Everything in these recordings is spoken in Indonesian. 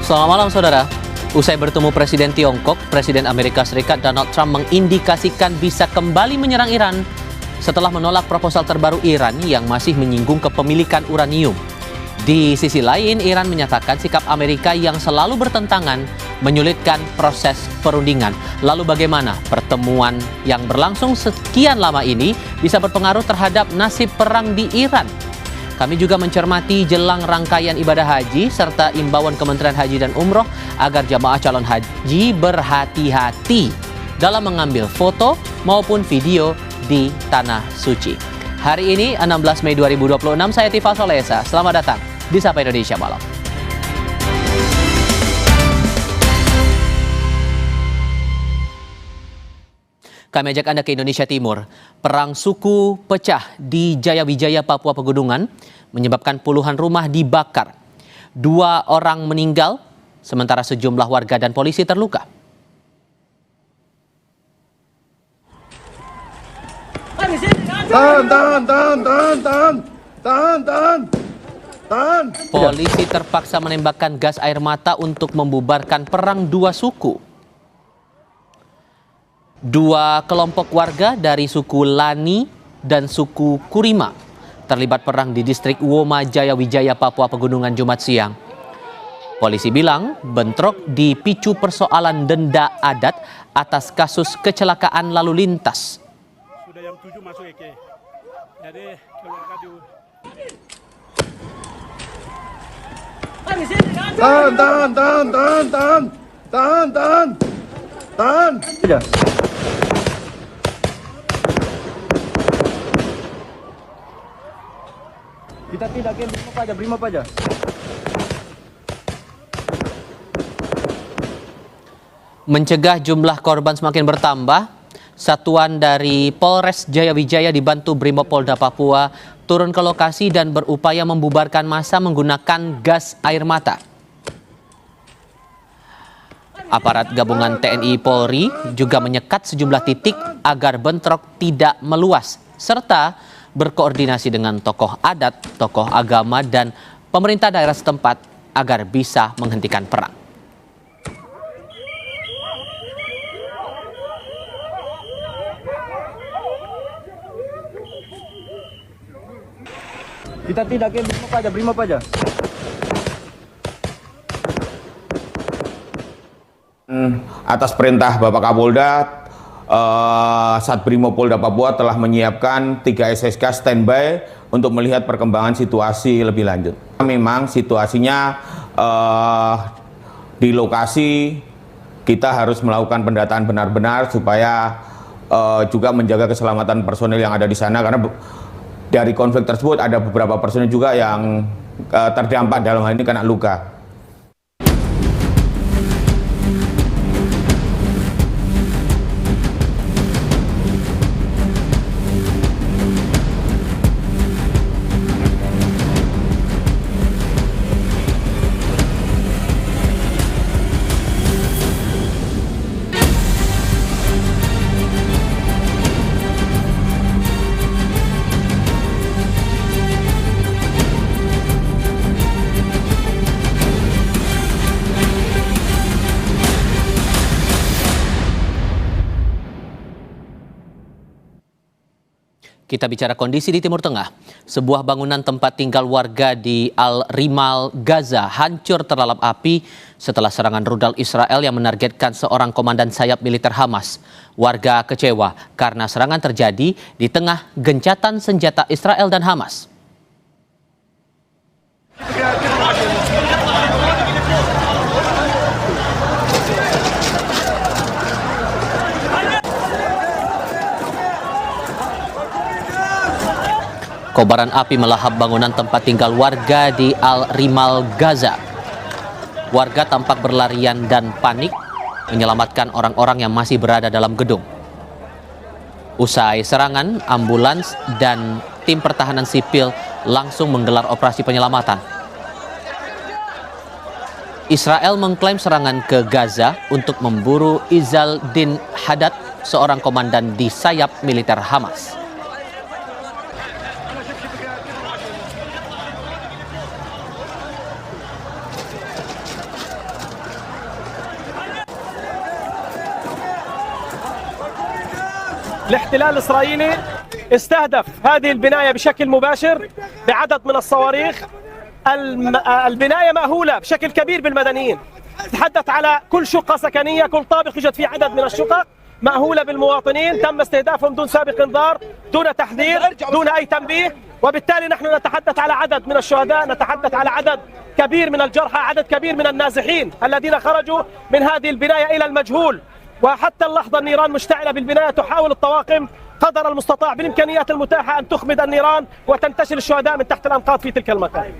Selamat malam, saudara. Usai bertemu Presiden Tiongkok, Presiden Amerika Serikat Donald Trump mengindikasikan bisa kembali menyerang Iran setelah menolak proposal terbaru Iran yang masih menyinggung kepemilikan uranium. Di sisi lain, Iran menyatakan sikap Amerika yang selalu bertentangan menyulitkan proses perundingan. Lalu bagaimana pertemuan yang berlangsung sekian lama ini bisa berpengaruh terhadap nasib perang di Iran? Kami juga mencermati jelang rangkaian ibadah haji serta imbauan Kementerian Haji dan Umroh agar jamaah calon haji berhati-hati dalam mengambil foto maupun video di Tanah Suci. Hari ini 16 Mei 2026, saya Tifa Solesa. Selamat datang di Sapa Indonesia Malam. Kami ajak Anda ke Indonesia Timur. Perang suku pecah di Jayawijaya, Papua Pegunungan menyebabkan puluhan rumah dibakar. 2 orang meninggal, sementara sejumlah warga dan polisi terluka. Tahan. Polisi terpaksa menembakkan gas air mata untuk membubarkan perang 2 suku. 2 kelompok warga dari suku Lani dan suku Kurima terlibat perang di distrik Woma, Jayawijaya, Papua Pegunungan Jumat siang. Polisi bilang bentrok dipicu persoalan denda adat atas kasus kecelakaan lalu lintas. Sudah jam 7 masuk Eke. Jadi keluarga di Tahan. Kita tidak ke Brimob aja. Mencegah jumlah korban semakin bertambah, satuan dari Polres Jayawijaya dibantu Brimopolda Papua turun ke lokasi dan berupaya membubarkan massa menggunakan gas air mata. Aparat gabungan TNI Polri juga menyekat sejumlah titik agar bentrok tidak meluas, serta berkoordinasi dengan tokoh adat, tokoh agama, dan pemerintah daerah setempat agar bisa menghentikan perang. Kita tidak ke Brimob aja. Atas perintah Bapak Kapolda, Satbrimopolda Papua telah menyiapkan 3 SSK standby untuk melihat perkembangan situasi lebih lanjut. Memang situasinya di lokasi kita harus melakukan pendataan benar-benar supaya juga menjaga keselamatan personil yang ada di sana, karena dari konflik tersebut ada beberapa personil juga yang terdampak, dalam hal ini kena luka. Kita bicara kondisi di Timur Tengah. Sebuah bangunan tempat tinggal warga di Al-Rimal, Gaza hancur terlalap api setelah serangan rudal Israel yang menargetkan seorang komandan sayap militer Hamas. Warga kecewa karena serangan terjadi di tengah gencatan senjata Israel dan Hamas. Kobaran api melahap bangunan tempat tinggal warga di Al-Rimal, Gaza. Warga tampak berlarian dan panik menyelamatkan orang-orang yang masih berada dalam gedung. Usai serangan, ambulans dan tim pertahanan sipil langsung menggelar operasi penyelamatan. Israel mengklaim serangan ke Gaza untuk memburu Izaldin Haddad, seorang komandan di sayap militer Hamas. الاحتلال الإسرائيلي استهدف هذه البناية بشكل مباشر بعدد من الصواريخ. البناية مأهولة بشكل كبير بالمدنيين، تحدث على كل شقة سكنية، كل طابق يوجد فيه عدد من الشقق مأهولة بالمواطنين، تم استهدافهم دون سابق انذار، دون تحذير، دون أي تنبيه. وبالتالي نحن نتحدث على عدد من الشهداء، نتحدث على عدد كبير من الجرحى، عدد كبير من النازحين الذين خرجوا من هذه البناية إلى المجهول. وحتى اللحظة النيران مشتعلة بالبناية، تحاول الطواقم قدر المستطاع بالإمكانيات المتاحة أن تخمد النيران وتنتشل الشهداء من تحت الأنقاض في تلك المكان.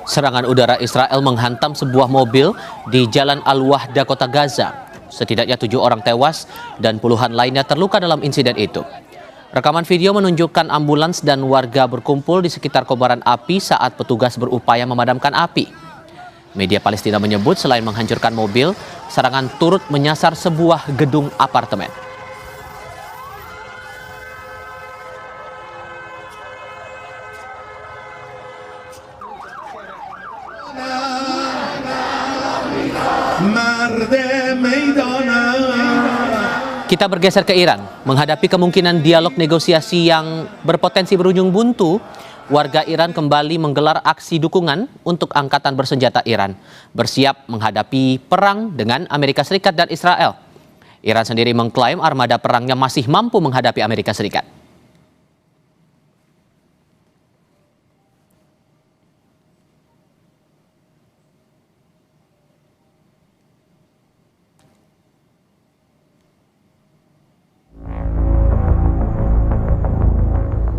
Serangan udara Israel menghantam sebuah mobil di Jalan Al-Wahda, Kota Gaza. Setidaknya 7 orang tewas dan puluhan lainnya terluka dalam insiden itu. Rekaman video menunjukkan ambulans dan warga berkumpul di sekitar kobaran api saat petugas berupaya memadamkan api. Media Palestina menyebut selain menghancurkan mobil, serangan turut menyasar sebuah gedung apartemen. Kita bergeser ke Iran. Menghadapi kemungkinan dialog negosiasi yang berpotensi berujung buntu, warga Iran kembali menggelar aksi dukungan untuk angkatan bersenjata Iran bersiap menghadapi perang dengan Amerika Serikat dan Israel. Iran sendiri mengklaim armada perangnya masih mampu menghadapi Amerika Serikat.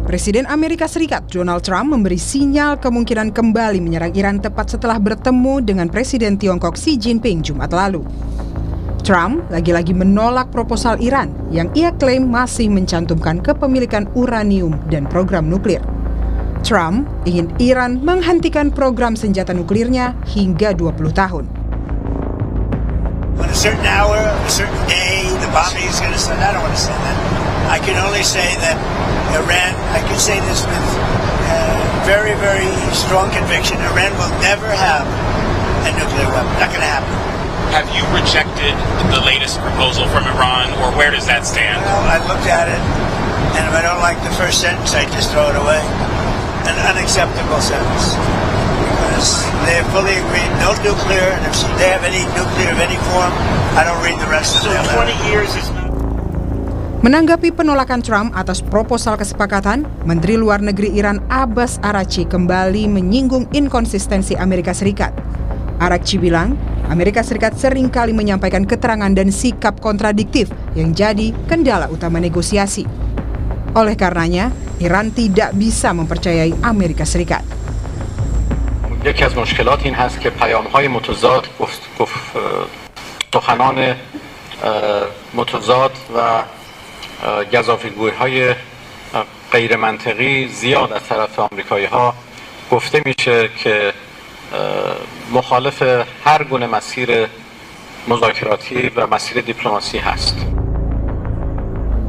Presiden Amerika Serikat Donald Trump memberi sinyal kemungkinan kembali menyerang Iran tepat setelah bertemu dengan Presiden Tiongkok Xi Jinping Jumat lalu. Trump lagi-lagi menolak proposal Iran yang ia klaim masih mencantumkan kepemilikan uranium dan program nuklir. Trump ingin Iran menghentikan program senjata nuklirnya hingga 20 tahun. On a certain hour, a certain day, the bombing is going to start. I don't want to say that. I can only say that Iran, I can say this with very, very strong conviction, Iran will never have a nuclear weapon. Not going to happen. Have you rejected the latest proposal from Iran, or where does that stand? Well, I looked at it, and if I don't like the first sentence, I just throw it away. An unacceptable sentence. Because they fully agreed, no nuclear, and if they have any nuclear of any form, I don't read the rest of it. 20 years is not... Menanggapi penolakan Trump atas proposal kesepakatan, Menteri Luar Negeri Iran Abbas Araghchi kembali menyinggung inkonsistensi Amerika Serikat. Araghchi bilang, Amerika Serikat seringkali menyampaikan keterangan dan sikap kontradiktif yang jadi kendala utama negosiasi. Oleh karenanya, Iran tidak bisa mempercayai Amerika Serikat. یکی از مشکلات این هست که پیام‌های متضاد سخنان متضاد و گزافه‌گویی‌های غیر منطقی زیاد از طرف آمریکایی‌ها گفته میشه که مخالف هر گونه مسیر مذاکراتی و مسیر دیپلماسی هست.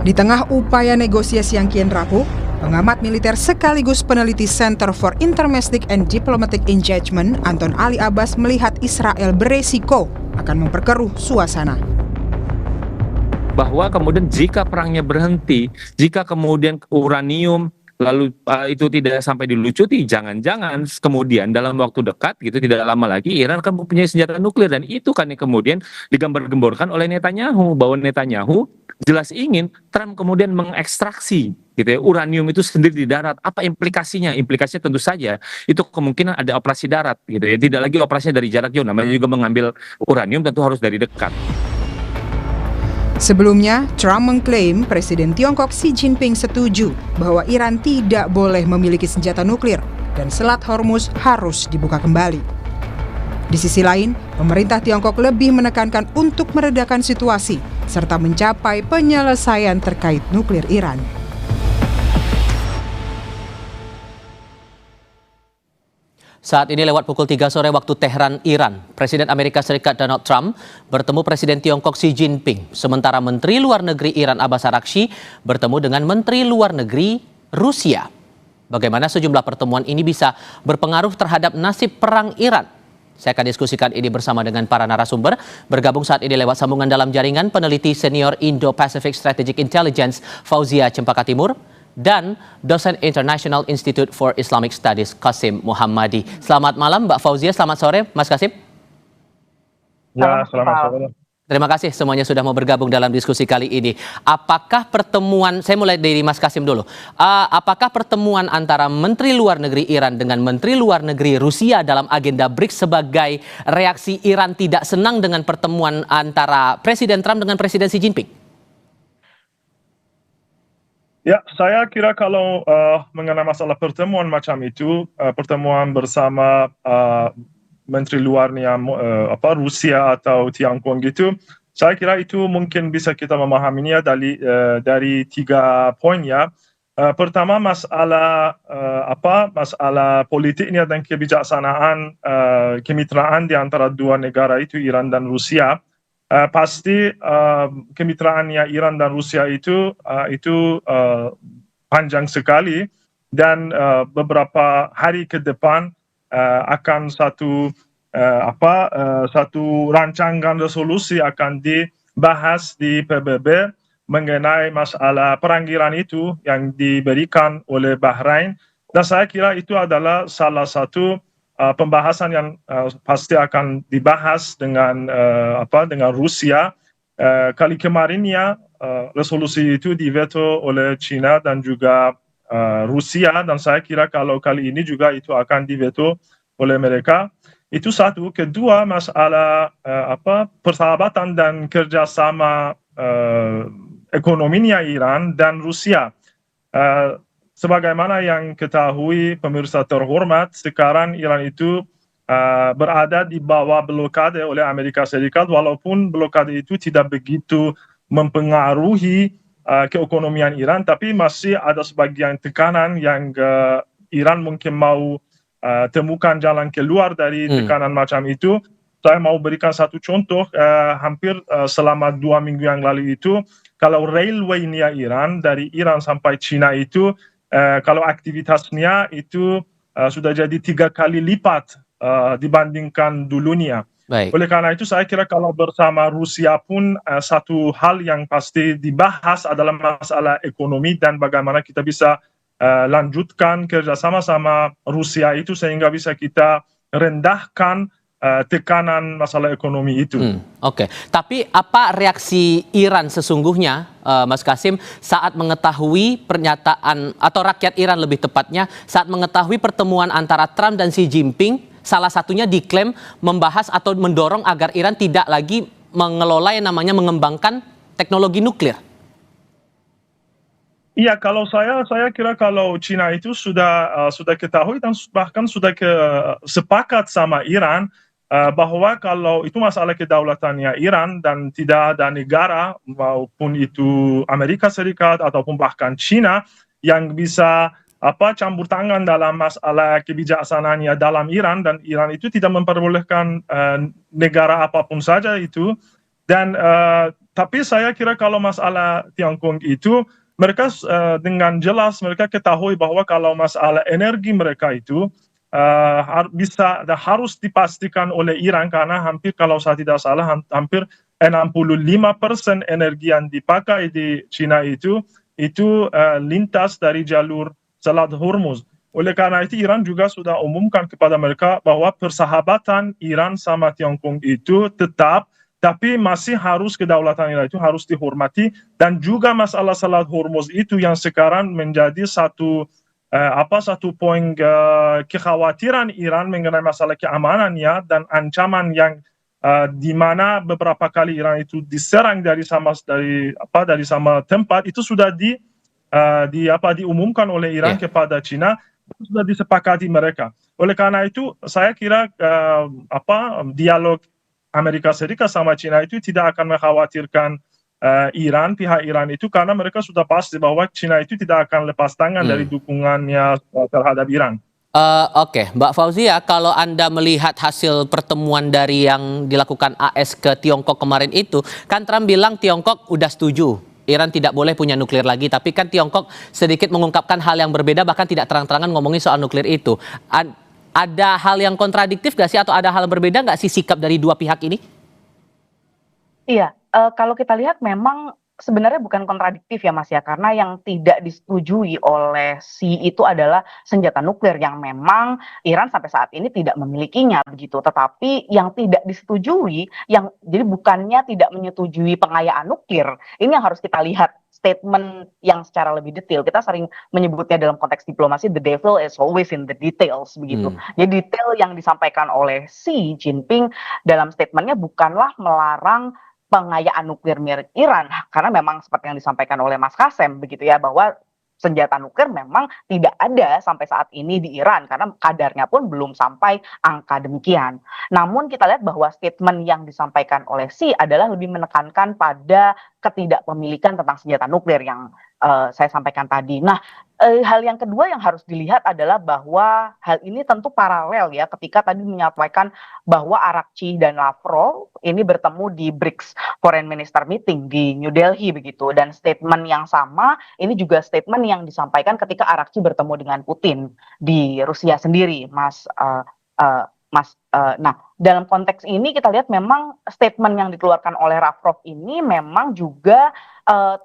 Di tengah upaya negosiasi yang kian rapuh, pengamat militer sekaligus peneliti Center for Intermestic and Diplomatic Engagement, Anton Ali Abbas, melihat Israel beresiko akan memperkeruh suasana. Bahwa kemudian jika perangnya berhenti, jika kemudian uranium lalu itu tidak sampai dilucuti, jangan-jangan kemudian dalam waktu dekat gitu, tidak lama lagi Iran akan mempunyai senjata nuklir, dan itu kan yang kemudian digambar-gemborkan oleh Netanyahu, bahwa Netanyahu jelas ingin Trump kemudian mengekstraksi gitu ya, uranium itu sendiri di darat. Apa implikasinya? Implikasinya tentu saja itu kemungkinan ada operasi darat gitu ya, tidak lagi operasinya dari jarak jauh, namanya juga mengambil uranium tentu harus dari dekat. Sebelumnya, Trump mengklaim Presiden Tiongkok Xi Jinping setuju bahwa Iran tidak boleh memiliki senjata nuklir dan Selat Hormuz harus dibuka kembali. Di sisi lain, pemerintah Tiongkok lebih menekankan untuk meredakan situasi serta mencapai penyelesaian terkait nuklir Iran. Saat ini lewat pukul 3 sore waktu Tehran, Iran, Presiden Amerika Serikat Donald Trump bertemu Presiden Tiongkok Xi Jinping. Sementara Menteri Luar Negeri Iran Abbas Araghchi bertemu dengan Menteri Luar Negeri Rusia. Bagaimana sejumlah pertemuan ini bisa berpengaruh terhadap nasib perang Iran? Saya akan diskusikan ini bersama dengan para narasumber. Bergabung saat ini lewat sambungan dalam jaringan peneliti senior Indo-Pacific Strategic Intelligence Fauzia Cempaka Timur dan dosen International Institute for Islamic Studies Qasim Muhammadi. Selamat malam Mbak Fauzia, selamat sore Mas Qasim. Ya, selamat sore. Terima kasih semuanya sudah mau bergabung dalam diskusi kali ini. Apakah pertemuan, saya mulai dari Mas Qasim dulu. Apakah pertemuan antara Menteri Luar Negeri Iran dengan Menteri Luar Negeri Rusia dalam agenda BRICS sebagai reaksi Iran tidak senang dengan pertemuan antara Presiden Trump dengan Presiden Xi Jinping? Ya, saya kira kalau mengenai masalah pertemuan macam itu, pertemuan bersama Menteri Luarnya Rusia atau Tiongkok gitu, saya kira itu mungkin bisa kita memahaminya dari 3 poin ya. Pertama masalah masalah politiknya dan kebijaksanaan kemitraan di antara dua negara itu Iran dan Rusia. Pasti kemitraannya Iran dan Rusia itu panjang sekali dan beberapa hari ke depan akan satu rancangan resolusi akan dibahas di PBB mengenai masalah perang Iran itu yang diberikan oleh Bahrain, dan saya kira itu adalah salah satu pembahasan yang pasti akan dibahas dengan Rusia. Kali kemarinnya resolusi itu diveto oleh China dan juga Rusia, dan saya kira kalau kali ini juga itu akan diveto oleh mereka. Itu satu. Kedua, masalah persahabatan dan kerjasama ekonominya Iran dan Rusia. Sebagaimana yang ketahui pemirsa terhormat, sekarang Iran itu berada di bawah blokade oleh Amerika Serikat, walaupun blokade itu tidak begitu mempengaruhi keekonomian Iran, tapi masih ada sebagian tekanan yang Iran mungkin mau temukan jalan keluar dari tekanan macam itu. Saya mau berikan satu contoh, hampir selama 2 minggu yang lalu itu, kalau railway-nya Iran dari Iran sampai China itu, kalau aktivitasnya itu sudah jadi 3 kali lipat dibandingkan dulunya. Baik. Oleh karena itu saya kira kalau bersama Rusia pun satu hal yang pasti dibahas adalah masalah ekonomi dan bagaimana kita bisa lanjutkan kerjasama sama Rusia itu sehingga bisa kita rendahkan tekanan masalah ekonomi itu. Oke. Tapi apa reaksi Iran sesungguhnya, Mas Qasim, saat mengetahui pernyataan, atau rakyat Iran lebih tepatnya, saat mengetahui pertemuan antara Trump dan Xi Jinping, salah satunya diklaim membahas atau mendorong agar Iran tidak lagi mengelola yang namanya mengembangkan teknologi nuklir? Iya, kalau saya kira kalau China itu sudah ketahui dan bahkan sudah sepakat sama Iran bahwa kalau itu masalah kedaulatannya Iran dan tidak ada negara maupun itu Amerika Serikat ataupun bahkan China yang bisa campur tangan dalam masalah kebijaksanaannya dalam Iran, dan Iran itu tidak memperbolehkan negara apapun saja itu. Dan tapi saya kira kalau masalah Tiongkok itu mereka dengan jelas mereka ketahui bahwa kalau masalah energi mereka itu harus dipastikan oleh Iran, karena hampir kalau saya tidak salah hampir 65% energi yang dipakai di China itu lintas dari jalur Selat Hormuz. Oleh karena itu Iran juga sudah umumkan kepada mereka bahwa persahabatan Iran sama Tiongkok itu tetap, tapi masih harus kedaulatan Iran itu harus dihormati, dan juga masalah Selat Hormuz itu yang sekarang menjadi satu poin kekhawatiran Iran mengenai masalah keamanannya dan ancaman yang di mana beberapa kali Iran itu diserang dari sama tempat itu sudah diumumkan oleh Iran kepada China, sudah disepakati mereka. Oleh karena itu saya kira dialog Amerika Serikat sama China itu tidak akan mengkhawatirkan pihak Iran itu, karena mereka sudah pasti bahwa China itu tidak akan lepas tangan dari dukungannya terhadap Iran. Oke, Mbak Fauzia, kalau Anda melihat hasil pertemuan dari yang dilakukan AS ke Tiongkok kemarin itu, kan Trump bilang Tiongkok udah setuju Iran tidak boleh punya nuklir lagi, tapi kan Tiongkok sedikit mengungkapkan hal yang berbeda, bahkan tidak terang-terangan ngomongin soal nuklir itu. Ada hal yang kontradiktif nggak sih, atau ada hal yang berbeda nggak sih sikap dari dua pihak ini? Iya, kalau kita lihat memang sebenarnya bukan kontradiktif ya Mas ya, karena yang tidak disetujui oleh Xi itu adalah senjata nuklir yang memang Iran sampai saat ini tidak memilikinya begitu. Tetapi yang tidak disetujui, jadi bukannya tidak menyetujui pengayaan nuklir, ini yang harus kita lihat statement yang secara lebih detail. Kita sering menyebutnya dalam konteks diplomasi, the devil is always in the details begitu. Jadi detail yang disampaikan oleh Xi Jinping dalam statementnya bukanlah melarang pengayaan nuklir milik Iran, karena memang seperti yang disampaikan oleh Mas Kasem begitu ya, bahwa senjata nuklir memang tidak ada sampai saat ini di Iran karena kadarnya pun belum sampai angka demikian. Namun kita lihat bahwa statement yang disampaikan oleh Xi adalah lebih menekankan pada ketidakpemilikan tentang senjata nuklir yang saya sampaikan tadi. Nah, hal yang kedua yang harus dilihat adalah bahwa hal ini tentu paralel ya, ketika tadi menyampaikan bahwa Arakci dan Lavrov ini bertemu di BRICS Foreign Minister Meeting di New Delhi begitu, dan statement yang sama ini juga statement yang disampaikan ketika Arakci bertemu dengan Putin di Rusia sendiri, nah, dalam konteks ini kita lihat memang statement yang dikeluarkan oleh Lavrov ini memang juga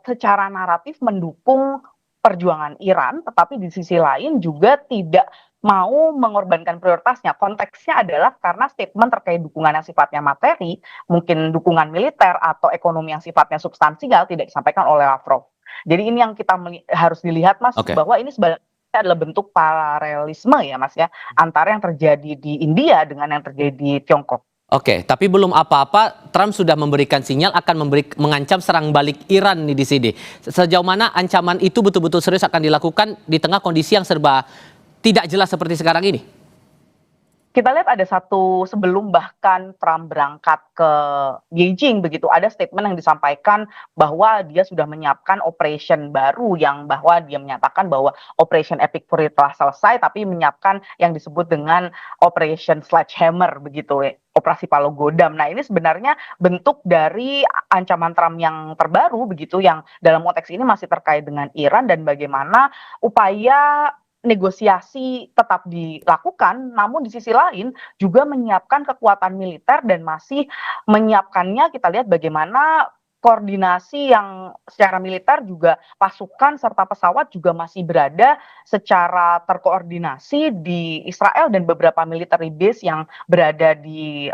secara naratif mendukung perjuangan Iran, tetapi di sisi lain juga tidak mau mengorbankan prioritasnya. Konteksnya adalah karena statement terkait dukungan yang sifatnya materi, mungkin dukungan militer atau ekonomi yang sifatnya substansial tidak disampaikan oleh Lavrov. Jadi ini yang kita harus dilihat Mas, bahwa ini sebenarnya adalah bentuk paralelisme ya Mas ya, antara yang terjadi di India dengan yang terjadi di Tiongkok. Oke, tapi belum apa-apa, Trump sudah memberikan sinyal akan mengancam serang balik Iran nih di sini. Sejauh mana ancaman itu betul-betul serius akan dilakukan di tengah kondisi yang serba tidak jelas seperti sekarang ini? Kita lihat ada sebelum bahkan Trump berangkat ke Beijing begitu, ada statement yang disampaikan bahwa dia sudah menyiapkan operation baru, yang bahwa dia menyatakan bahwa Operation Epic Fury telah selesai, tapi menyiapkan yang disebut dengan Operation Sledgehammer begitu, operasi Palu Godam. Nah, ini sebenarnya bentuk dari ancaman Trump yang terbaru begitu, yang dalam konteks ini masih terkait dengan Iran dan bagaimana upaya negosiasi tetap dilakukan, namun di sisi lain juga menyiapkan kekuatan militer dan masih menyiapkannya. Kita lihat bagaimana koordinasi yang secara militer juga pasukan serta pesawat juga masih berada secara terkoordinasi di Israel dan beberapa military base yang berada di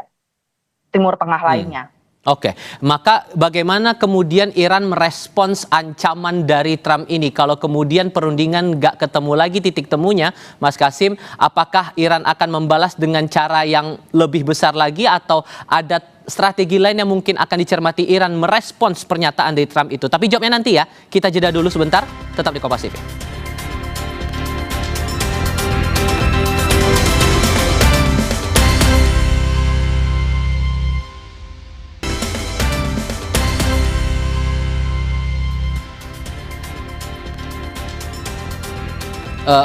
Timur Tengah lainnya. Oke, maka bagaimana kemudian Iran merespons ancaman dari Trump ini? Kalau kemudian perundingan nggak ketemu lagi titik temunya, Mas Kasim, apakah Iran akan membalas dengan cara yang lebih besar lagi, atau ada strategi lain yang mungkin akan dicermati Iran merespons pernyataan dari Trump itu? Tapi jawabnya nanti ya, kita jeda dulu sebentar, tetap di Kompas TV.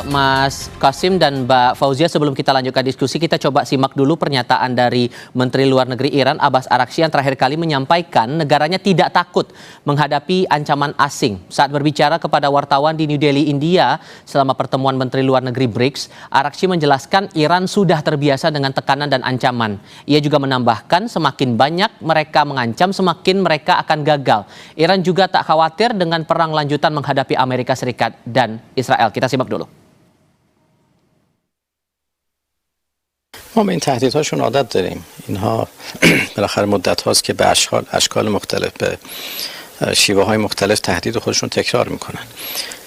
Mas Kasim dan Mbak Fauzia, sebelum kita lanjutkan diskusi, kita coba simak dulu pernyataan dari Menteri Luar Negeri Iran Abbas Araghchi yang terakhir kali menyampaikan negaranya tidak takut menghadapi ancaman asing. Saat berbicara kepada wartawan di New Delhi, India, selama pertemuan Menteri Luar Negeri BRICS, Araghchi menjelaskan Iran sudah terbiasa dengan tekanan dan ancaman. Ia juga menambahkan semakin banyak mereka mengancam, semakin mereka akan gagal. Iran juga tak khawatir dengan perang lanjutan menghadapi Amerika Serikat dan Israel. Kita simak dulu. ما به این تهدیدهاشون عادت داریم. اینها بالاخره مدت هاست که به اشکال مختلف، به شیوه های مختلف تهدید خودشون تکرار میکنن.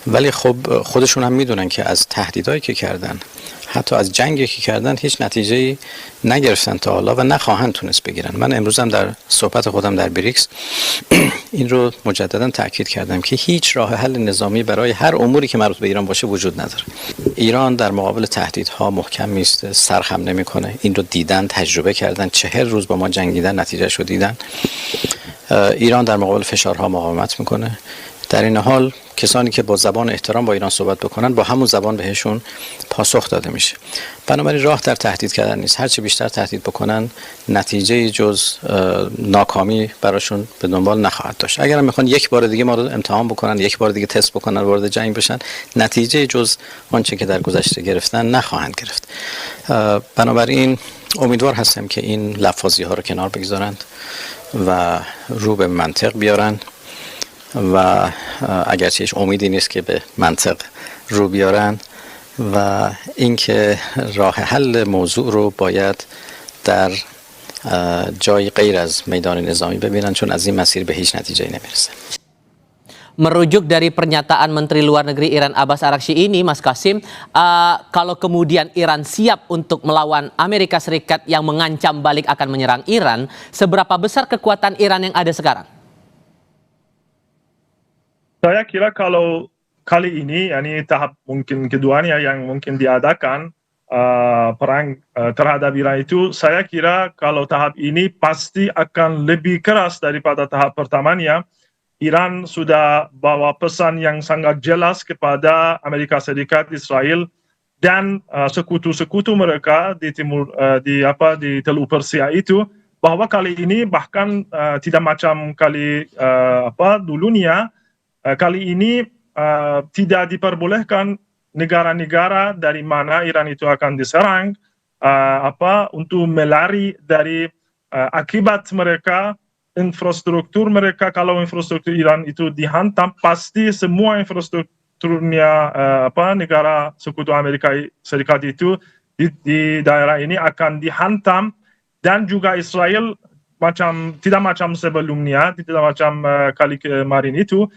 ولی خب خودشون هم میدونن که از تهدیدهایی که کردن، حتی از جنگی که کردن، هیچ نتیجه‌ای نگرفتن تا حالا و نخواهند تونست بگیرن. من امروز هم در صحبت خودم در بریکس این رو مجددا تاکید کردم که هیچ راه حل نظامی برای هر اموری که مربوط به ایران باشه وجود نداره. ایران در مقابل تهدیدها محکم میسته، سرخم نمیکنه. این رو دیدن، تجربه کردن، 40 روز با ما جنگیدن، نتیجهش رو دیدن. ایران در مقابل فشارها مقاومت میکنه. در این حال کسانی که با زبان احترام با ایران صحبت بکنن با همون زبان بهشون پاسخ داده میشه. بنابراین راه در تهدید کردن نیست. هرچی بیشتر تهدید بکنن نتیجه جز ناکامی براشون به دنبال نخواهد داشت. اگر هم میخوان یک بار دیگه ما رو امتحان بکنن، یک بار دیگه تست بکنن، وارد جنگ بشن، نتیجه جز آنچه که در گذشته گرفتن نخواهند گرفت. بنابراین امیدوار هستم که این لفاظی ها رو کنار بگذارند و رو به منطق بیارن و اگرچه هیچ امیدی نیست که به منطق رو بیارن و اینکه راه حل موضوع رو باید در جای غیر از میدان نظامی ببینن، چون از این مسیر به هیچ نتیجه‌ای نمیرسه. Merujuk dari pernyataan Menteri Luar Negeri Iran Abbas Araghchi ini, Mas Kasim, kalau kemudian Iran siap untuk melawan Amerika Serikat yang mengancam balik akan menyerang Iran, seberapa besar kekuatan Iran yang ada sekarang? Saya kira kalau kali ini, yani tahap mungkin keduanya yang mungkin diadakan perang terhadap Iran itu, saya kira kalau tahap ini pasti akan lebih keras daripada tahap pertamanya. Iran sudah bawa pesan yang sangat jelas kepada Amerika Serikat, Israel, dan sekutu-sekutu mereka di di Teluk Persia itu, bahwa kali ini bahkan tidak macam kali dulunya, kali ini tidak diperbolehkan negara-negara dari mana Iran itu akan diserang untuk melari dari akibat mereka. Infrastruktur mereka, kalau infrastruktur Iran itu dihantam, pasti semua infrastrukturnya negara sekutu Amerika Serikat itu di daerah ini akan dihantam, dan juga Israel tidak macam sebelumnya, tidak macam kali kemarin itu,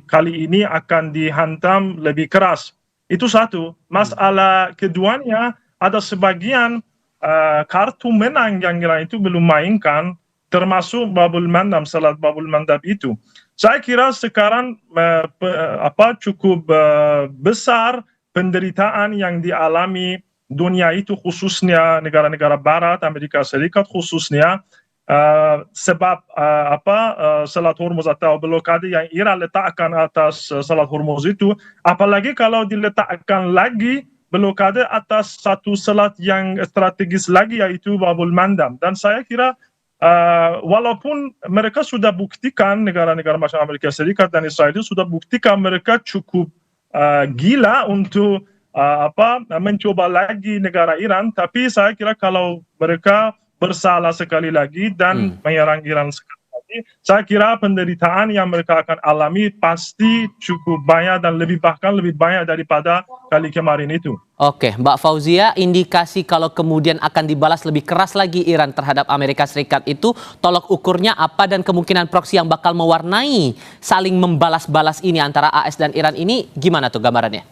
kali ini akan dihantam lebih keras. Itu satu. Masalah keduanya, ada sebagian kartu menang yang Iran itu belum mainkan, termasuk Babul Mandab, salat Babul Mandab itu. Saya kira sekarang cukup besar penderitaan yang dialami dunia itu, khususnya negara-negara Barat, Amerika Serikat khususnya, sebab Selat Hormuz atau blokade yang Iran letakkan atas Selat Hormuz itu, apalagi kalau diletakkan lagi blokade atas satu selat yang strategis lagi, yaitu Babul Mandab. Dan saya kira walaupun mereka sudah buktikan, negara-negara macam Amerika Serikat dan Israel itu sudah buktikan mereka cukup gila untuk mencoba lagi negara Iran, tapi saya kira kalau mereka bersalah sekali lagi dan menyerang Iran sekali lagi, saya kira penderitaan yang mereka akan alami pasti cukup banyak dan bahkan lebih banyak daripada kali kemarin itu. Oke, Mbak Fauzia, indikasi kalau kemudian akan dibalas lebih keras lagi Iran terhadap Amerika Serikat itu, tolok ukurnya apa, dan kemungkinan proksi yang bakal mewarnai saling membalas-balas ini antara AS dan Iran ini gimana tuh gambarannya?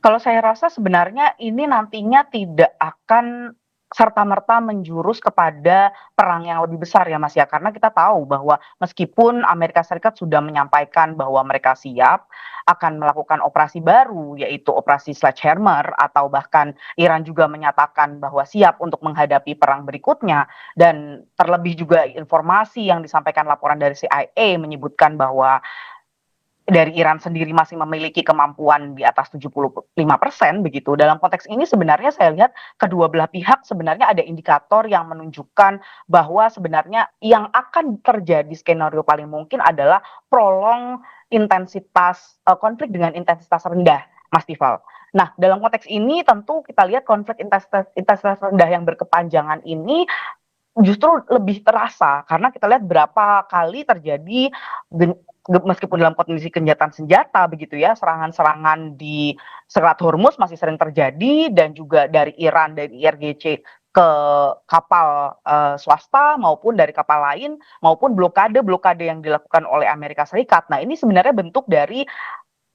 Kalau saya rasa sebenarnya ini nantinya tidak akan serta-merta menjurus kepada perang yang lebih besar ya Mas ya, karena kita tahu bahwa meskipun Amerika Serikat sudah menyampaikan bahwa mereka siap akan melakukan operasi baru, yaitu operasi Sledgehammer, atau bahkan Iran juga menyatakan bahwa siap untuk menghadapi perang berikutnya, dan terlebih juga informasi yang disampaikan laporan dari CIA menyebutkan bahwa dari Iran sendiri masih memiliki kemampuan di atas 75% begitu. Dalam konteks ini sebenarnya saya lihat kedua belah pihak sebenarnya ada indikator yang menunjukkan bahwa sebenarnya yang akan terjadi skenario paling mungkin adalah prolong intensitas konflik dengan intensitas rendah, Mas Tifal. Nah, dalam konteks ini tentu kita lihat konflik intensitas rendah yang berkepanjangan ini justru lebih terasa karena kita lihat berapa kali terjadi, meskipun dalam kondisi gencatan senjata begitu ya, serangan-serangan di Selat Hormuz masih sering terjadi, dan juga dari Iran, dari IRGC ke kapal swasta maupun dari kapal lain, maupun blokade-blokade yang dilakukan oleh Amerika Serikat. Nah, ini sebenarnya bentuk dari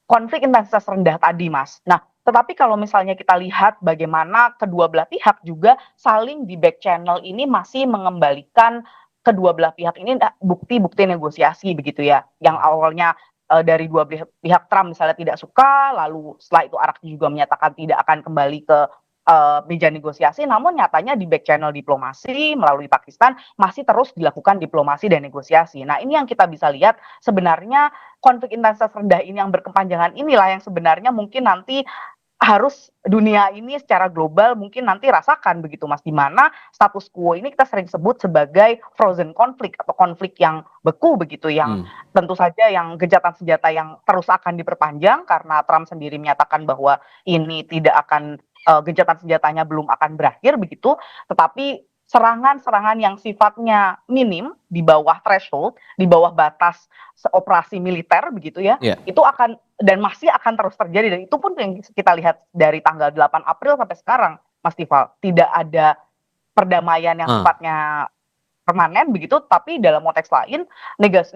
konflik intensitas rendah tadi, Mas. Nah, tetapi kalau misalnya kita lihat bagaimana kedua belah pihak juga saling di back channel ini masih mengembalikan kedua belah pihak ini bukti-bukti negosiasi begitu ya, yang awalnya dari dua pihak Trump misalnya tidak suka, lalu setelah itu Arakchi juga menyatakan tidak akan kembali ke meja negosiasi, namun nyatanya di back channel diplomasi melalui Pakistan masih terus dilakukan diplomasi dan negosiasi. Nah, ini yang kita bisa lihat sebenarnya konflik intensitas rendah ini yang berkepanjangan inilah yang sebenarnya mungkin nanti harus dunia ini secara global mungkin nanti rasakan begitu Mas, di mana status quo ini kita sering sebut sebagai frozen konflik atau konflik yang beku begitu, yang tentu saja yang gencatan senjata yang terus akan diperpanjang karena Trump sendiri menyatakan bahwa ini tidak akan gencatan senjatanya belum akan berakhir begitu, tetapi serangan-serangan yang sifatnya minim di bawah threshold, di bawah batas operasi militer begitu ya, itu akan dan masih akan terus terjadi, dan itu pun yang kita lihat dari tanggal 8 April sampai sekarang, Mas Tifal, tidak ada perdamaian yang sifatnya permanen begitu, tapi dalam konteks lain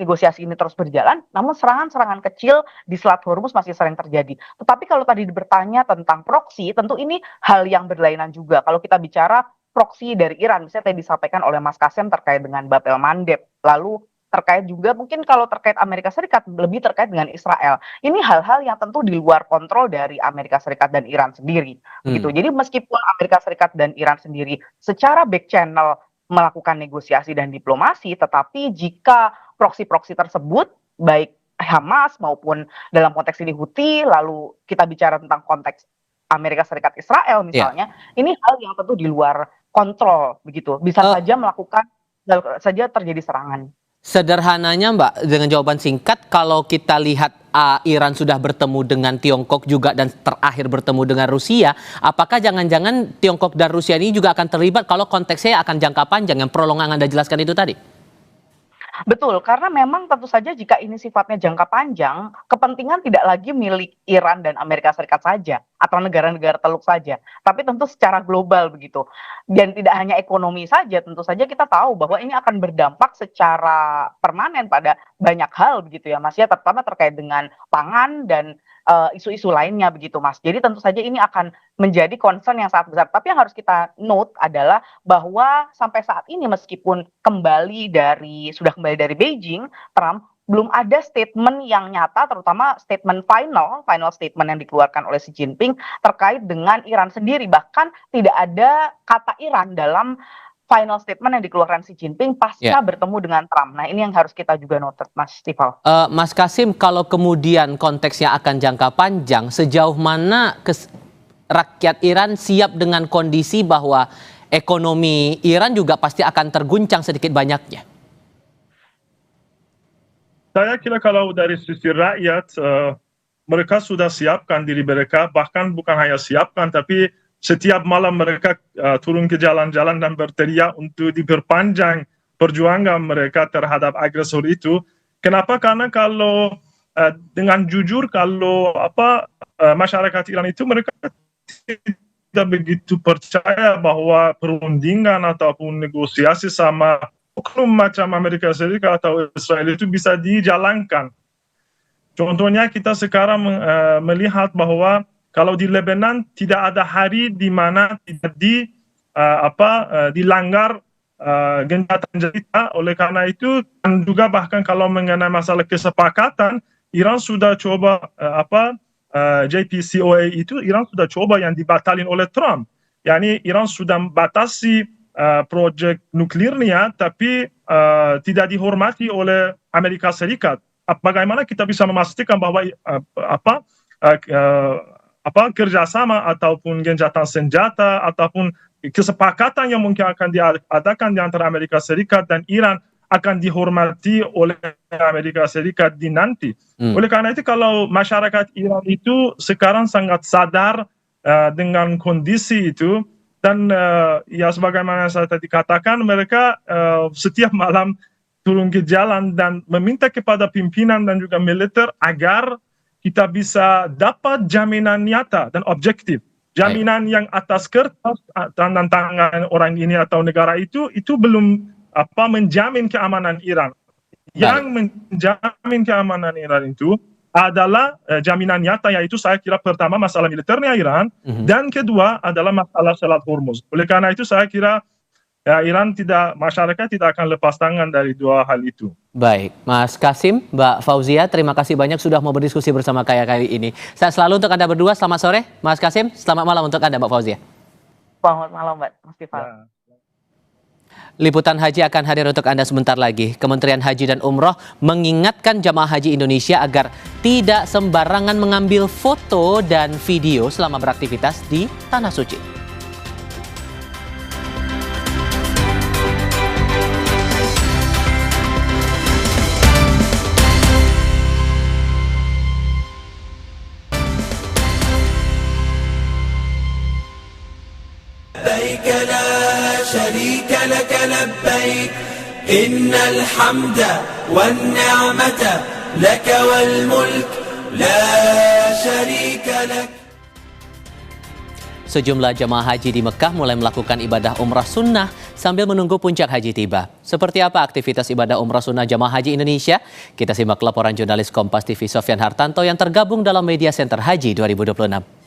negosiasi ini terus berjalan, namun serangan-serangan kecil di Selat Hormuz masih sering terjadi. Tetapi kalau tadi bertanya tentang proksi, tentu ini hal yang berlainan juga. Kalau kita bicara proksi dari Iran, misalnya tadi disampaikan oleh Mas Kasem terkait dengan Bab el Mandeb, lalu terkait juga mungkin kalau terkait Amerika Serikat lebih terkait dengan Israel. Ini hal-hal yang tentu di luar kontrol dari Amerika Serikat dan Iran sendiri. Gitu. Jadi meskipun Amerika Serikat dan Iran sendiri secara back channel melakukan negosiasi dan diplomasi, tetapi jika proksi-proksi tersebut baik Hamas maupun dalam konteks ini Houthi, lalu kita bicara tentang konteks Amerika Serikat Israel misalnya, ini hal yang tentu di luar kontrol begitu. Bisa saja saja terjadi serangan. Sederhananya Mbak, dengan jawaban singkat, kalau kita lihat Iran sudah bertemu dengan Tiongkok juga dan terakhir bertemu dengan Rusia, apakah jangan-jangan Tiongkok dan Rusia ini juga akan terlibat kalau konteksnya akan jangka panjang yang prolong yang Anda jelaskan itu tadi? Betul, karena memang tentu saja jika ini sifatnya jangka panjang, kepentingan tidak lagi milik Iran dan Amerika Serikat saja, atau negara-negara teluk saja, tapi tentu secara global begitu. Dan tidak hanya ekonomi saja, tentu saja kita tahu bahwa ini akan berdampak secara permanen pada banyak hal begitu ya Mas ya, terutama terkait dengan pangan dan isu-isu lainnya begitu Mas. Jadi tentu saja ini akan menjadi concern yang sangat besar. Tapi yang harus kita note adalah bahwa sampai saat ini meskipun sudah kembali dari Beijing, Trump belum ada statement yang nyata, terutama statement final statement yang dikeluarkan oleh Xi Jinping terkait dengan Iran sendiri. Bahkan tidak ada kata Iran dalam final statement yang dikeluarkan Xi Jinping pasca bertemu dengan Trump. Nah, ini yang harus kita juga note, Mas Tifal. Mas Kasim, kalau kemudian konteksnya akan jangka panjang, sejauh mana rakyat Iran siap dengan kondisi bahwa ekonomi Iran juga pasti akan terguncang sedikit banyaknya? Saya kira kalau dari sisi rakyat, mereka sudah siapkan diri mereka, bahkan bukan hanya siapkan, tapi setiap malam mereka turun ke jalan-jalan dan berteriak untuk diperpanjang perjuangan mereka terhadap agresor itu. Kenapa? Karena kalau dengan jujur, kalau masyarakat Iran itu mereka tidak begitu percaya bahwa perundingan ataupun negosiasi sama oknum macam Amerika Serikat atau Israel itu bisa dijalankan. Contohnya kita sekarang melihat bahwa kalau di Lebanon tidak ada hari di mana tidak dilanggar gencatan senjata. Oleh karena itu, dan juga bahkan kalau mengenai masalah kesepakatan, Iran sudah coba JCPOA itu Iran sudah coba yang dibatalin oleh Trump. Yani Iran sudah membatasi proyek nuklirnya, tapi tidak dihormati oleh Amerika Serikat. Bagaimana kita bisa memastikan bahwa kerjasama ataupun gencatan senjata ataupun kesepakatan yang mungkin akan diadakan di antara Amerika Serikat dan Iran akan dihormati oleh Amerika Serikat di nanti. Oleh karena itu, kalau masyarakat Iran itu sekarang sangat sadar dengan kondisi itu, dan ya sebagaimana saya tadi katakan, mereka setiap malam turun ke jalan dan meminta kepada pimpinan dan juga militer agar kita bisa dapat jaminan nyata dan objektif. Jaminan yang atas kertas dan tangan orang ini atau negara itu belum menjamin keamanan Iran. Yang menjamin keamanan Iran itu adalah jaminan nyata, yaitu saya kira pertama masalah militernya Iran, dan kedua adalah masalah Selat Hormuz. Oleh karena itu saya kira masyarakat tidak akan lepas tangan dari dua hal itu. Baik, Mas Kasim, Mbak Fauzia, terima kasih banyak sudah mau berdiskusi bersama kali ini. Saya selalu untuk Anda berdua, selamat sore. Mas Kasim, selamat malam untuk Anda, Mbak Fauzia. Selamat malam, Mbak Mustifal. Liputan haji akan hadir untuk Anda sebentar lagi. Kementerian Haji dan Umroh mengingatkan jamaah haji Indonesia agar tidak sembarangan mengambil foto dan video selama beraktivitas di Tanah Suci. لبيك لا شريك لك لبيك إن الحمد والنعمة لك والملك لا شريك لك. Sejumlah jemaah haji di Mekah mulai melakukan ibadah umrah sunnah sambil menunggu puncak haji tiba. Seperti apa aktivitas ibadah umrah sunnah jemaah haji Indonesia? Kita simak laporan jurnalis Kompas TV Sofyan Hartanto yang tergabung dalam Media Center Haji 2026.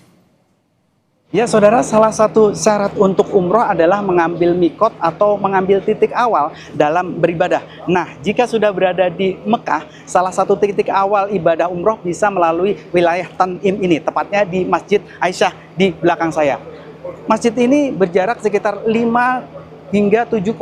Ya saudara, salah satu syarat untuk umroh adalah mengambil mikot atau mengambil titik awal dalam beribadah. Nah, jika sudah berada di Mekah, salah satu titik awal ibadah umroh bisa melalui wilayah Tan'im ini, tepatnya di Masjid Aisyah di belakang saya. Masjid ini berjarak sekitar 5 hingga 7,5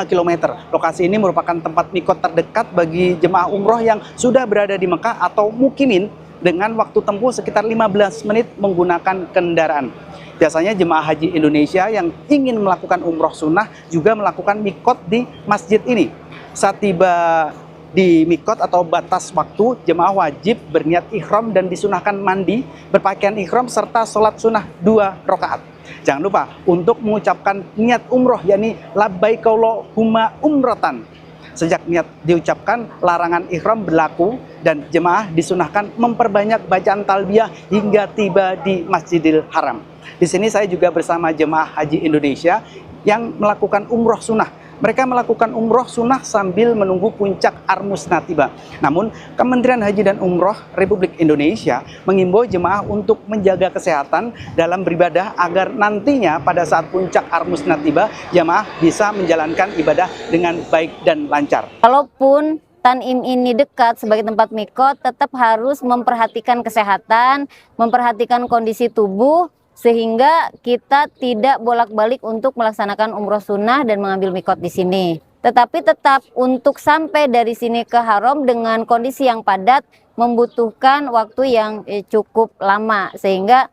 km. Lokasi ini merupakan tempat mikot terdekat bagi jemaah umroh yang sudah berada di Mekah atau mukimin dengan waktu tempuh sekitar 15 menit menggunakan kendaraan. Biasanya jemaah haji Indonesia yang ingin melakukan umroh sunnah juga melakukan mikot di masjid ini. Saat tiba di mikot atau batas waktu, jemaah wajib berniat ihram dan disunahkan mandi, berpakaian ihram serta sholat sunnah 2 rakaat. Jangan lupa untuk mengucapkan niat umroh, yakni labbaik Allahumma umratan. Sejak niat diucapkan, larangan ihram berlaku dan jemaah disunahkan memperbanyak bacaan talbiyah hingga tiba di Masjidil Haram. Di sini saya juga bersama jemaah haji Indonesia yang melakukan umroh sunnah. Mereka melakukan umroh sunnah sambil menunggu puncak Armusna tiba. Namun, Kementerian Haji dan Umroh Republik Indonesia mengimbau jemaah untuk menjaga kesehatan dalam beribadah agar nantinya pada saat puncak Armusna tiba, jemaah bisa menjalankan ibadah dengan baik dan lancar. Walaupun Tan'im ini dekat sebagai tempat mikot, tetap harus memperhatikan kesehatan, memperhatikan kondisi tubuh, sehingga kita tidak bolak-balik untuk melaksanakan umroh sunnah dan mengambil mikot di sini. Tetapi tetap untuk sampai dari sini ke haram dengan kondisi yang padat membutuhkan waktu yang cukup lama, sehingga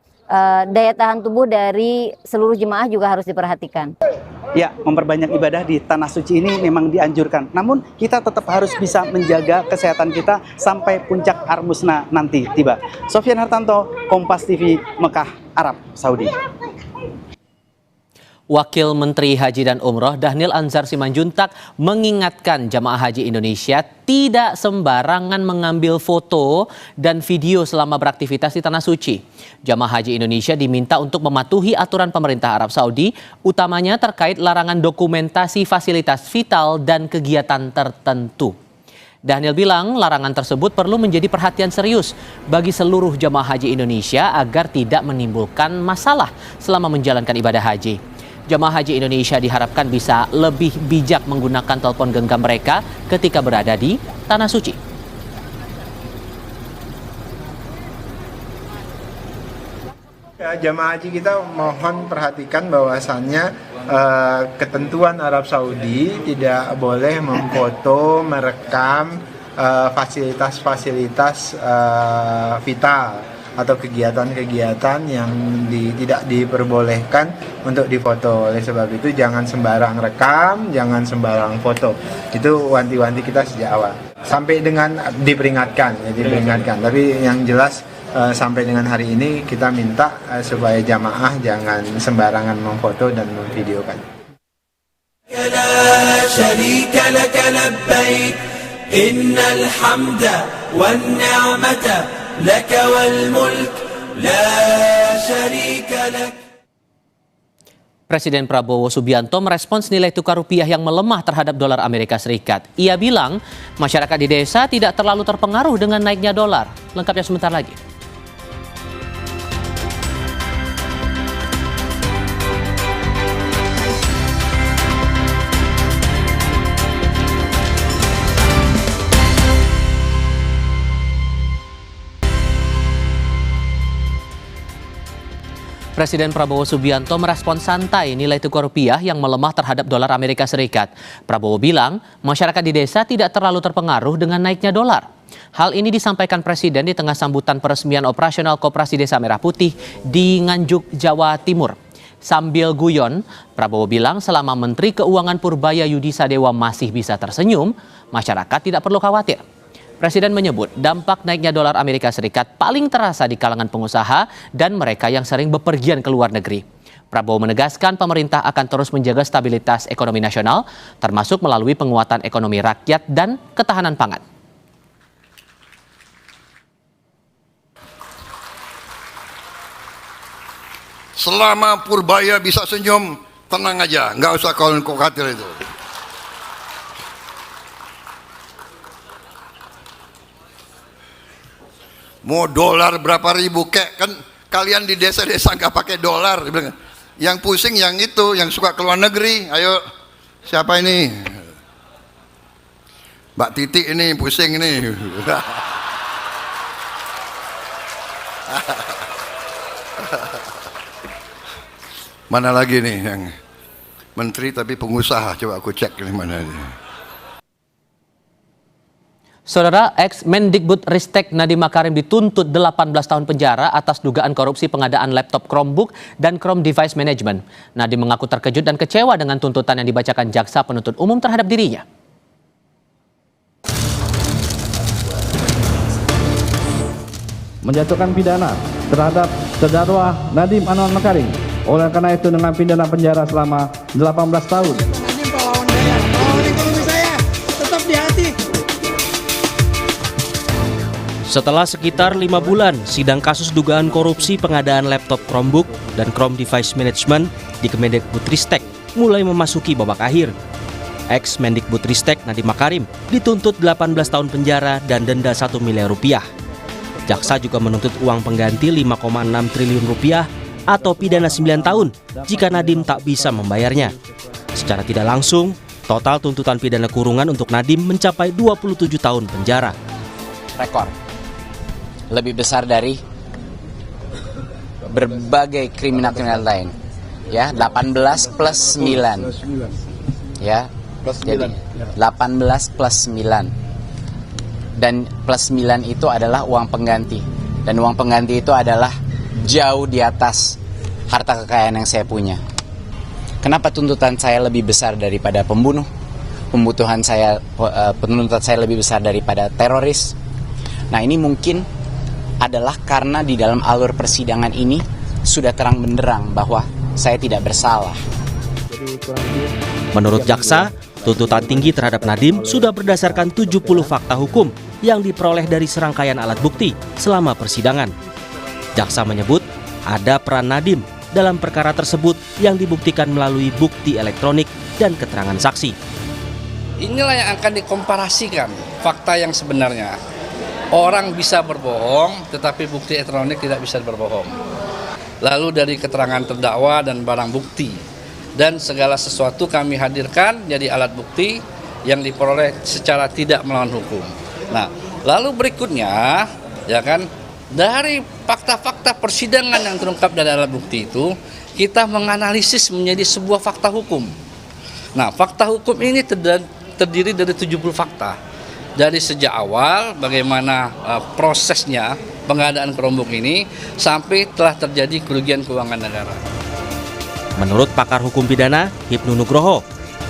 daya tahan tubuh dari seluruh jemaah juga harus diperhatikan. Ya, memperbanyak ibadah di Tanah Suci ini memang dianjurkan. Namun kita tetap harus bisa menjaga kesehatan kita sampai puncak Armusna nanti tiba. Sofyan Hartanto, Kompas TV, Mekah, Arab Saudi. Wakil Menteri Haji dan Umroh Dhanil Anzar Simanjuntak mengingatkan jamaah haji Indonesia tidak sembarangan mengambil foto dan video selama beraktivitas di Tanah Suci. Jamaah haji Indonesia diminta untuk mematuhi aturan pemerintah Arab Saudi, utamanya terkait larangan dokumentasi fasilitas vital dan kegiatan tertentu. Dhanil bilang larangan tersebut perlu menjadi perhatian serius bagi seluruh jamaah haji Indonesia agar tidak menimbulkan masalah selama menjalankan ibadah haji. Jamaah haji Indonesia diharapkan bisa lebih bijak menggunakan telepon genggam mereka ketika berada di Tanah Suci. Ya, jamaah haji kita mohon perhatikan bahwasannya ketentuan Arab Saudi tidak boleh memfoto, merekam fasilitas-fasilitas vital atau kegiatan-kegiatan yang tidak diperbolehkan untuk difoto. Oleh sebab itu jangan sembarang rekam, jangan sembarang foto. Itu wanti-wanti kita sejak awal. Sampai dengan diperingatkan. Tapi yang jelas sampai dengan hari ini kita minta supaya jamaah jangan sembarangan memfoto dan memvideokan. لا شريك لك لبيك إن الحمد والنعمة لك والملك لا شريك لك. Presiden Prabowo Subianto merespons nilai tukar rupiah yang melemah terhadap dolar Amerika Serikat. Ia bilang masyarakat di desa tidak terlalu terpengaruh dengan naiknya dolar. Lengkapnya sebentar lagi. Presiden Prabowo Subianto merespons santai nilai tukar rupiah yang melemah terhadap dolar Amerika Serikat. Prabowo bilang masyarakat di desa tidak terlalu terpengaruh dengan naiknya dolar. Hal ini disampaikan Presiden di tengah sambutan peresmian operasional Koperasi Desa Merah Putih di Nganjuk, Jawa Timur. Sambil guyon, Prabowo bilang selama Menteri Keuangan Purbaya Yudi Sadewa masih bisa tersenyum, masyarakat tidak perlu khawatir. Presiden menyebut dampak naiknya dolar Amerika Serikat paling terasa di kalangan pengusaha dan mereka yang sering bepergian ke luar negeri. Prabowo menegaskan pemerintah akan terus menjaga stabilitas ekonomi nasional, termasuk melalui penguatan ekonomi rakyat dan ketahanan pangan. Selama Purbaya bisa senyum, tenang aja, nggak usah khawatir itu. Mau dolar berapa ribu kek, kan kalian di desa-desa nggak pakai dolar. Yang pusing yang itu, yang suka keluar negeri. Ayo, siapa ini? Mbak Titi ini pusing ini. Mana lagi nih yang menteri tapi pengusaha? Coba aku cek ini mana ini. Saudara, ex-Mendikbudristek Nadiem Makarim dituntut 18 tahun penjara atas dugaan korupsi pengadaan laptop Chromebook dan Chrome Device Management. Nadiem mengaku terkejut dan kecewa dengan tuntutan yang dibacakan jaksa penuntut umum terhadap dirinya. Menjatuhkan pidana terhadap terdakwa Nadiem Anwar Makarim. Oleh karena itu dengan pidana penjara selama 18 tahun. Nadiem pahlawan saya, pahlawan ekonomi saya, tetap di hati. Setelah sekitar 5 bulan, sidang kasus dugaan korupsi pengadaan laptop Chromebook dan Chrome Device Management di Kemendikbudristek mulai memasuki babak akhir. Ex-Mendikbudristek Nadiem Makarim dituntut 18 tahun penjara dan denda 1 miliar rupiah. Jaksa juga menuntut uang pengganti 5,6 triliun rupiah atau pidana 9 tahun jika Nadiem tak bisa membayarnya. Secara tidak langsung, total tuntutan pidana kurungan untuk Nadiem mencapai 27 tahun penjara. Rekor lebih besar dari berbagai kriminal-kriminal lain, ya 18 plus 9, ya jadi 18 plus 9 dan plus 9 itu adalah uang pengganti dan uang pengganti itu adalah jauh di atas harta kekayaan yang saya punya. Kenapa tuntutan saya lebih besar daripada pembunuh? Penuntutan saya lebih besar daripada teroris. Nah, ini mungkin adalah karena di dalam alur persidangan ini sudah terang benderang bahwa saya tidak bersalah. Menurut jaksa, tuntutan tinggi terhadap Nadiem sudah berdasarkan 70 fakta hukum yang diperoleh dari serangkaian alat bukti selama persidangan. Jaksa menyebut ada peran Nadiem dalam perkara tersebut yang dibuktikan melalui bukti elektronik dan keterangan saksi. Inilah yang akan dikomparasikan fakta yang sebenarnya. Orang bisa berbohong, tetapi bukti elektronik tidak bisa berbohong. Lalu dari keterangan terdakwa dan barang bukti. Dan segala sesuatu kami hadirkan jadi alat bukti yang diperoleh secara tidak melawan hukum. Nah, lalu berikutnya, ya kan, dari fakta-fakta persidangan yang terungkap dari alat bukti itu, kita menganalisis menjadi sebuah fakta hukum. Nah, fakta hukum ini terdiri dari 70 fakta. Dari sejak awal bagaimana prosesnya pengadaan Chromebook ini sampai telah terjadi kerugian keuangan negara. Menurut pakar hukum pidana Hipnu Nugroho,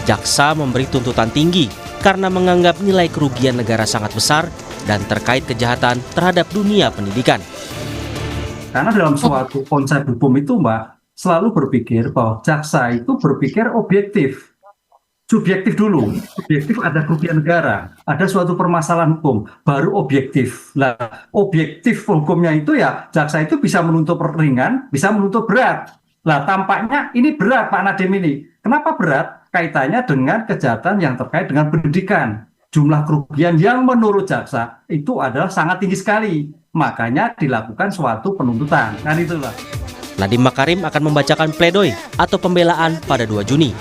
jaksa memberi tuntutan tinggi karena menganggap nilai kerugian negara sangat besar dan terkait kejahatan terhadap dunia pendidikan. Karena dalam suatu konsep hukum itu, Mbak, selalu berpikir bahwa jaksa itu berpikir objektif. Subjektif dulu, subjektif ada kerugian negara, ada suatu permasalahan hukum, baru objektif. Nah, objektif hukumnya itu ya jaksa itu bisa menuntut ringan, bisa menuntut berat. Nah, tampaknya ini berat Pak Nadiem ini. Kenapa berat? Kaitannya dengan kejahatan yang terkait dengan pendidikan. Jumlah kerugian yang menurut jaksa itu adalah sangat tinggi sekali. Makanya dilakukan suatu penuntutan. Kan itulah. Nadiem Makarim akan membacakan pledoi atau pembelaan pada 2 Juni.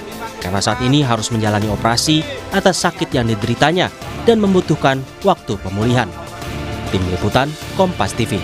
Karena saat ini harus menjalani operasi atas sakit yang dideritanya dan membutuhkan waktu pemulihan. Tim Liputan Kompas TV.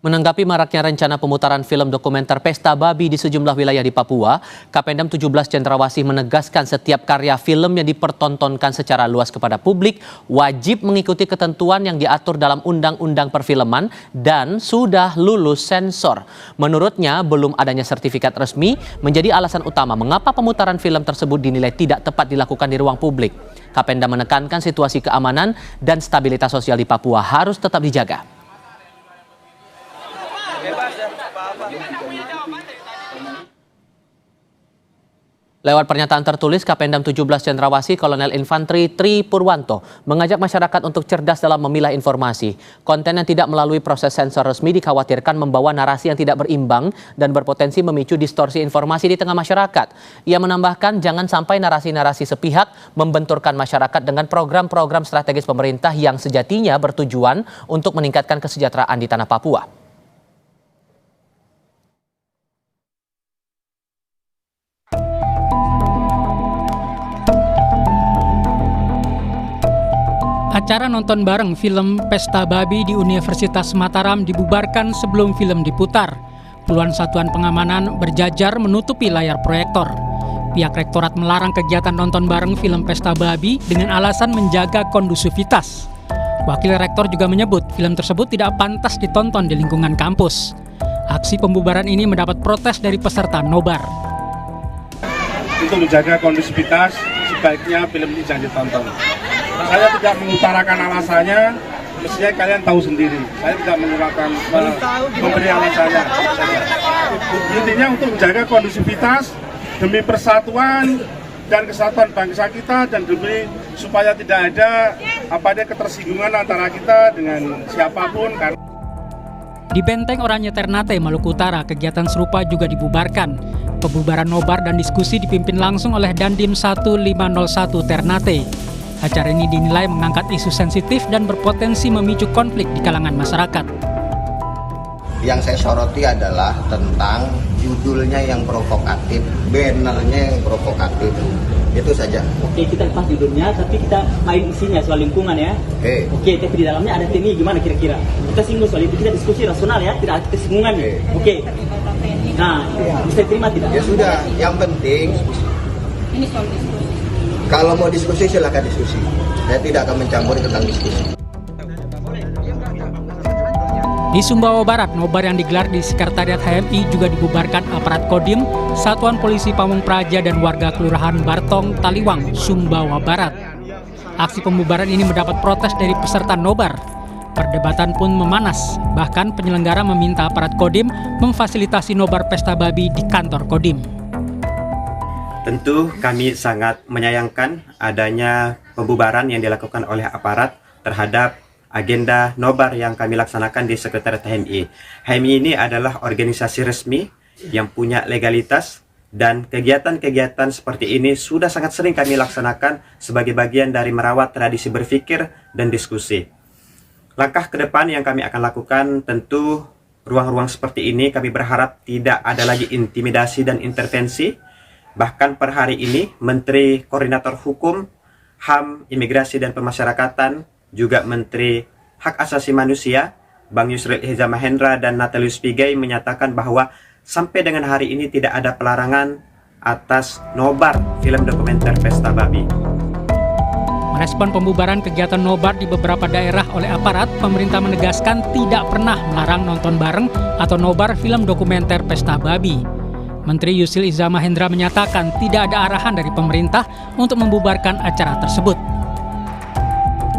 Menanggapi maraknya rencana pemutaran film dokumenter Pesta Babi di sejumlah wilayah di Papua, Kapendam 17 Cendrawasih menegaskan setiap karya film yang dipertontonkan secara luas kepada publik wajib mengikuti ketentuan yang diatur dalam Undang-Undang Perfilman dan sudah lulus sensor. Menurutnya, belum adanya sertifikat resmi menjadi alasan utama mengapa pemutaran film tersebut dinilai tidak tepat dilakukan di ruang publik. Kapendam menekankan situasi keamanan dan stabilitas sosial di Papua harus tetap dijaga. Lewat pernyataan tertulis, Kapendam 17 Cendrawasih Kolonel Infantri Tri Purwanto mengajak masyarakat untuk cerdas dalam memilah informasi. Konten yang tidak melalui proses sensor resmi dikhawatirkan membawa narasi yang tidak berimbang dan berpotensi memicu distorsi informasi di tengah masyarakat. Ia menambahkan jangan sampai narasi-narasi sepihak membenturkan masyarakat dengan program-program strategis pemerintah yang sejatinya bertujuan untuk meningkatkan kesejahteraan di tanah Papua. Acara nonton bareng film Pesta Babi di Universitas Mataram dibubarkan sebelum film diputar. Puluhan satuan pengamanan berjajar menutupi layar proyektor. Pihak rektorat melarang kegiatan nonton bareng film Pesta Babi dengan alasan menjaga kondusivitas. Wakil rektor juga menyebut film tersebut tidak pantas ditonton di lingkungan kampus. Aksi pembubaran ini mendapat protes dari peserta nobar. Untuk menjaga kondusivitas, sebaiknya film ini jangan ditonton. Saya tidak mengutarakan alasannya, mestinya kalian tahu sendiri. Saya tidak memberi alasannya. Intinya untuk menjaga kondusivitas demi persatuan dan kesatuan bangsa kita dan demi supaya tidak ada ketersinggungan antara kita dengan siapapun. Di Benteng Oranye Ternate, Maluku Utara, kegiatan serupa juga dibubarkan. Pembubaran nobar dan diskusi dipimpin langsung oleh Dandim 1501 Ternate. Acara ini dinilai mengangkat isu sensitif dan berpotensi memicu konflik di kalangan masyarakat. Yang saya soroti adalah tentang judulnya yang provokatif, bannernya yang provokatif. Itu saja. Oke, kita lepas judulnya, tapi kita main isinya soal lingkungan ya. Oke, tapi di dalamnya ada TNI gimana kira-kira? Kita singgung soal itu, kita diskusi rasional ya, tidak ada kesinggungan. Oke. Nah, bisa terima tidak? Ya sudah, yang penting ini soal diskusi. Kalau mau diskusi silakan diskusi. Saya tidak akan mencampur tentang diskusi. Di Sumbawa Barat, nobar yang digelar di Sekretariat HMI juga dibubarkan aparat Kodim, Satuan Polisi Pamung Praja dan warga Kelurahan Bartong, Taliwang, Sumbawa Barat. Aksi pembubaran ini mendapat protes dari peserta nobar. Perdebatan pun memanas, bahkan penyelenggara meminta aparat Kodim memfasilitasi nobar Pesta Babi di kantor Kodim. Tentu kami sangat menyayangkan adanya pembubaran yang dilakukan oleh aparat terhadap agenda nobar yang kami laksanakan di Sekretariat HMI. HMI ini adalah organisasi resmi yang punya legalitas dan kegiatan-kegiatan seperti ini sudah sangat sering kami laksanakan sebagai bagian dari merawat tradisi berpikir dan diskusi. Langkah ke depan yang kami akan lakukan tentu ruang-ruang seperti ini kami berharap tidak ada lagi intimidasi dan intervensi. Bahkan per hari ini, Menteri Koordinator Hukum, HAM, Imigrasi dan Pemasyarakatan, juga Menteri Hak Asasi Manusia, Bang Yusril Ihza Mahendra dan Natalius Pigai menyatakan bahwa sampai dengan hari ini tidak ada pelarangan atas nobar film dokumenter Pesta Babi. Merespon pembubaran kegiatan nobar di beberapa daerah oleh aparat, pemerintah menegaskan tidak pernah melarang nonton bareng atau nobar film dokumenter Pesta Babi. Menteri Yusril Ihza Mahendra menyatakan tidak ada arahan dari pemerintah untuk membubarkan acara tersebut.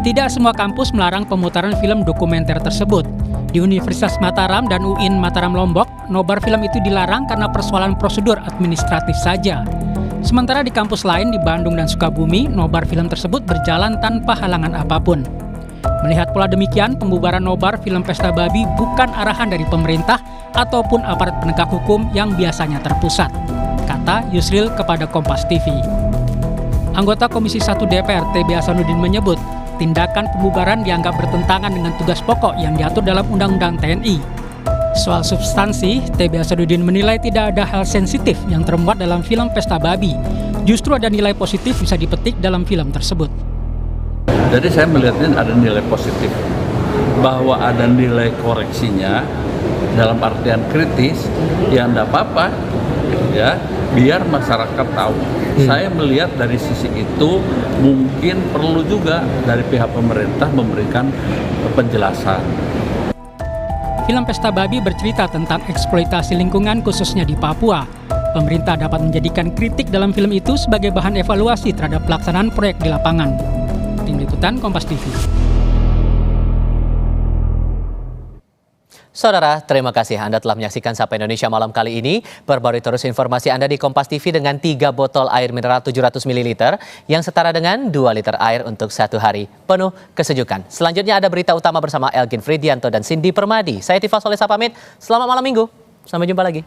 Tidak semua kampus melarang pemutaran film dokumenter tersebut. Di Universitas Mataram dan UIN Mataram Lombok, nobar film itu dilarang karena persoalan prosedur administratif saja. Sementara di kampus lain di Bandung dan Sukabumi, nobar film tersebut berjalan tanpa halangan apapun. Melihat pola demikian, pembubaran nobar film Pesta Babi bukan arahan dari pemerintah ataupun aparat penegak hukum yang biasanya terpusat, kata Yusril kepada Kompas TV. Anggota Komisi 1 DPR TB Hasanuddin menyebut, tindakan pembubaran dianggap bertentangan dengan tugas pokok yang diatur dalam Undang-Undang TNI. Soal substansi, TB Hasanuddin menilai tidak ada hal sensitif yang termuat dalam film Pesta Babi. Justru ada nilai positif bisa dipetik dalam film tersebut. Jadi saya melihatnya ada nilai positif, bahwa ada nilai koreksinya dalam artian kritis, ya enggak apa-apa, ya, biar masyarakat tahu. Saya melihat dari sisi itu mungkin perlu juga dari pihak pemerintah memberikan penjelasan. Film Pesta Babi bercerita tentang eksploitasi lingkungan khususnya di Papua. Pemerintah dapat menjadikan kritik dalam film itu sebagai bahan evaluasi terhadap pelaksanaan proyek di lapangan. Tim Liputan Kompas TV. Saudara, terima kasih Anda telah menyaksikan Sapa Indonesia malam kali ini. Perbarui terus informasi Anda di Kompas TV dengan 3 botol air mineral 700 ml yang setara dengan 2 liter air untuk 1 hari penuh kesejukan. Selanjutnya ada berita utama bersama Elgin Fridianto dan Cindy Permadi. Saya Tifa Solesa pamit. Selamat malam minggu. Sampai jumpa lagi.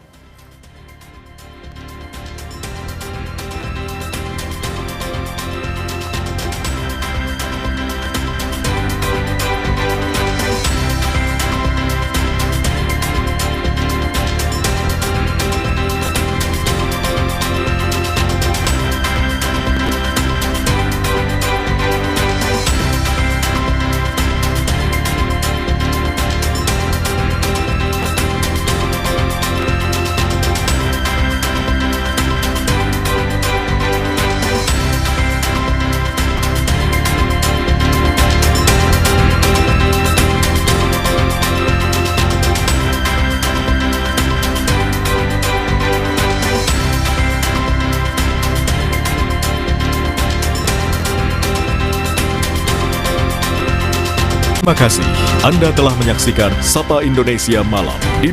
Terima kasih Anda telah menyaksikan Sapa Indonesia Malam.